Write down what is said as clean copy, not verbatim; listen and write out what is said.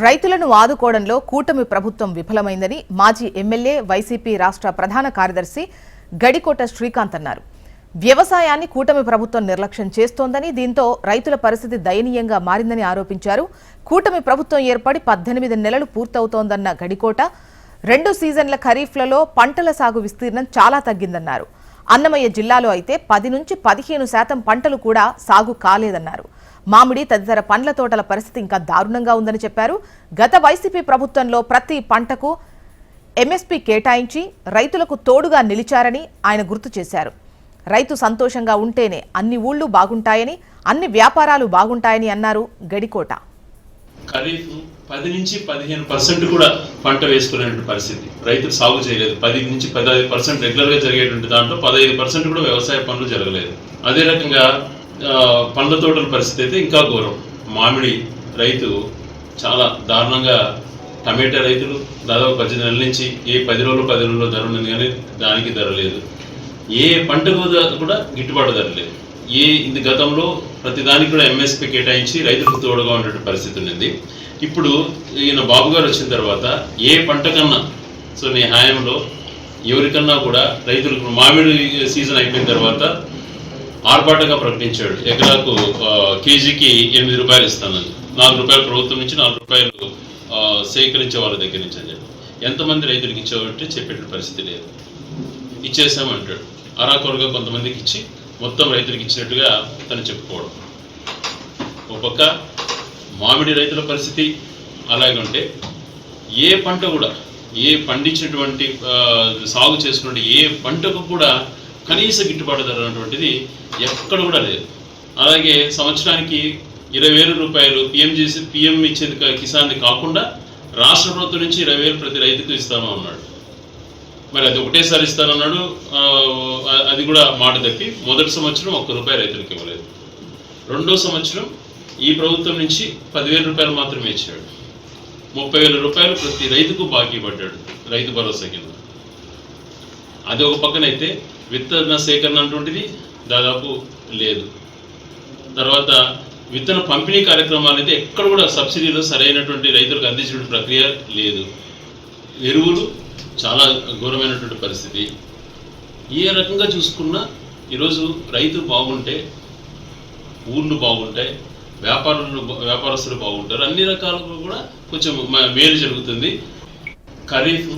రైతులను ఆదుకోవడంలో కూటమి ప్రభుత్వం విఫలమైందని మాజీ ఎమ్మెల్యే వైసీపీ రాష్ట్ర ప్రధాన కార్యదర్శి గడికోట శ్రీకాంత్ అన్నారు. వ్యవసాయాన్ని కూటమి ప్రభుత్వం నిర్లక్ష్యం చేస్తోందని, దీంతో రైతుల పరిస్థితి దయనీయంగా మారిందని ఆరోపించారు. కూటమి ప్రభుత్వం ఏర్పడి 18 నెలలు పూర్తవుతోందన్న గడికోట 2 సీజన్ల ఖరీఫ్లలో పంటల సాగు విస్తీర్ణం చాలా తగ్గిందన్నారు. అన్నమయ్య జిల్లాలో అయితే 10 నుంచి 15% పంటలు కూడా సాగు కాలేదన్నారు. మామిడి తదితర పండ్ల తోటల పరిస్థితి ఇంకా దారుణంగా ఉందని చెప్పారు. గత వైసీపీ ప్రభుత్వంలో ప్రతి పంటకు ఎంఎస్పీ కేటాయించి రైతులకు తోడుగా నిలిచారని ఆయన గుర్తు చేశారు. రైతు సంతోషంగా ఉంటేనే అన్ని ఊళ్ళు బాగుంటాయని, అన్ని వ్యాపారాలు బాగుంటాయని అన్నారు గడికోట. ఖరీఫ్ 10 నుంచి 15% కూడా పంట వేసుకునే పరిస్థితి, రైతులు సాగు చేయలేదు. 10 నుంచి 15% రెగ్యులర్గా జరిగేటువంటి దాంట్లో 15% కూడా వ్యవసాయ పనులు జరగలేదు. అదే రకంగా పండ్ల తోటల పరిస్థితి అయితే ఇంకా ఘోరం. మామిడి రైతు చాలా దారుణంగా, టమాటా రైతులు దాదాపు 18 నెలల నుంచి ఏ 10 రోజుల్లో ధర ఉన్నది, కానీ దానికి ధర లేదు. ఏ పంటకు కూడా గిట్టుబాటు ధర లేదు. ఇది గతంలో ప్రతిదానికి కూడా ఎంఎస్పీ కేటాయించి రైతులకు తోడుగా ఉండే పరిస్థితి ఉన్నది. ఇప్పుడు ఈయన బాబు గారు వచ్చిన తర్వాత ఏ పంట కన్నా, సో నీ హాయంలో ఎవరికన్నా కూడా రైతులకు మామిడి సీజన్ అయిపోయిన తర్వాత ఆర్భాటంగా ప్రకటించాడు. ఎకరాకు కేజీకి 8 రూపాయలు ఇస్తానని, 4 రూపాయలు ప్రభుత్వం నుంచి, 4 రూపాయలు సేకరించే వాళ్ళ దగ్గర నుంచి అని చెప్పి. ఎంతమంది రైతులకు ఇచ్చామంటే చెప్పేట పరిస్థితి లేదు. ఇచ్చేసామంటాడు. అరాకొరగా కొంతమందికి ఇచ్చి మొత్తం రైతులకు ఇచ్చినట్టుగా తను చెప్పుకోవడం. ఒక పక్క మామిడి రైతుల పరిస్థితి అలాగే ఉంటే, ఏ పంట కూడా, ఏ పండించినటువంటి సాగు చేసుకున్న ఏ పంటకు కూడా కనీస గిట్టుబాటు ధర అన్నటువంటిది ఎక్కడ కూడా లేదు. అలాగే సంవత్సరానికి 20,000 రూపాయలు పిఎం ఇచ్చేది కిసాన్ని కాకుండా రాష్ట్ర ప్రభుత్వం నుంచి 20,000 ప్రతి రైతుకు ఇస్తామని అన్నాడు. మరి అది ఒకటేసారి ఇస్తానన్నాడు. అది కూడా మాట తప్పి మొదటి సంవత్సరం 1 రూపాయి రైతులకు ఇవ్వలేదు. రెండో సంవత్సరం ఈ ప్రభుత్వం నుంచి 10,000 రూపాయలు మాత్రమే ఇచ్చాడు. 30,000 రూపాయలు ప్రతి రైతుకు బాకీ పడ్డాడు రైతు భరోసా కింద. అది ఒక పక్కనైతే విత్తన సేకరణ అటువంటిది దాదాపు లేదు. తర్వాత విత్తన పంపిణీ కార్యక్రమాలు అయితే ఎక్కడ కూడా సబ్సిడీలో సరైనటువంటి రైతులకు అందించిన ప్రక్రియ లేదు. ఎరువులు చాలా ఘోరమైనటువంటి పరిస్థితి. ఏ రకంగా చూసుకున్నా ఈరోజు రైతు బాగుంటే ఊళ్ళు బాగుంటాయి, వ్యాపారస్తులు బాగుంటారు, అన్ని రకాలుగా కూడా కొంచెం మేలు జరుగుతుంది. ఖరీఫ్